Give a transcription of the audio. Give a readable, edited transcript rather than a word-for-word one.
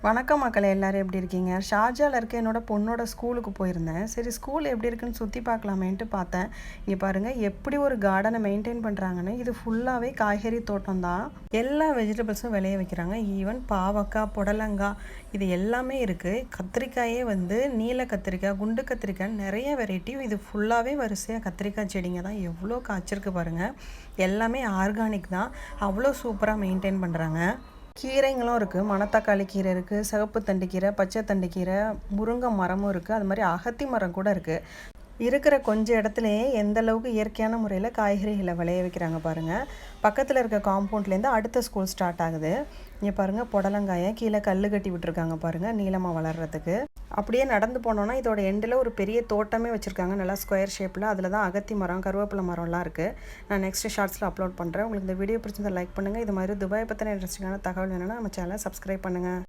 வணக்கம் மக்களே, எல்லாரும் எப்படி இருக்கீங்க? ஷார்ஜாவில் இருக்க என்னோட பொண்ணோட ஸ்கூலுக்கு போயிருந்தேன். சரி, ஸ்கூல் எப்படி இருக்குன்னு சுற்றி பார்க்கலாமேன்ட்டு பார்த்தேன். இங்கே பாருங்கள் எப்படி ஒரு கார்டனை மெயின்டைன் பண்ணுறாங்கன்னு. இது ஃபுல்லாகவே காய்கறி தோட்டம் தான். எல்லா வெஜிடபிள்ஸும் விளைய வைக்கிறாங்க. ஈவன் பாவக்காய், புடலங்காய் இது எல்லாமே இருக்குது. கத்திரிக்காயே நீல கத்திரிக்காய், குண்டு கத்திரிக்காய் நிறைய வெரைட்டி. இது ஃபுல்லாகவே வரிசையாக கத்திரிக்காய் செடிங்க தான். எவ்வளோ காய்ச்சிருக்கு பாருங்கள். எல்லாமே ஆர்கானிக் தான். அவ்வளோ சூப்பராக மெயின்டைன் பண்ணுறாங்க. கீரைங்களும் இருக்குது. மணத்தக்காளி கீரை இருக்குது, சிவப்பு தண்டு கீரை, பச்சை தண்டு கீரை, முருங்கை மரமும் இருக்குது. அது மாதிரி அகத்தி மரம் கூட இருக்குது. இருக்கிற கொஞ்சம் இடத்துலையே எந்த அளவுக்கு இயற்கையான முறையில் காய்கறிகளை விளைய வைக்கிறாங்க பாருங்கள். பக்கத்தில் இருக்க காம்பவுண்ட்லேருந்து அடுத்த ஸ்கூல் ஸ்டார்ட் ஆகுது. இங்கே பாருங்கள், புடலங்காயை கீழே கல் கட்டி விட்டுருக்காங்க பாருங்கள், நீளமாக வளர்கிறதுக்கு. அப்படியே நடந்து போனோன்னா இதோட எண்டில் ஒரு பெரிய தோட்டமே வச்சுருக்காங்க, நல்லா ஸ்கொயர் ஷேப்பில். அதில் தான் அகத்தி மரம், கருவேப்பிலை மரம்லாம் இருக்குது. நான் நெக்ஸ்ட் ஷார்ட்ஸில் அப்லோட் பண்ணுறேன். உங்களுக்கு இந்த வீடியோ பிடிச்சிருந்தா லைக் பண்ணுங்கள். இது மாதிரி துபாய் பற்றின இன்ட்ரெஸ்டிங்கான தகவல் வேணும்னா நம்ம சேனலை சப்ஸ்கிரைப் பண்ணுங்கள்.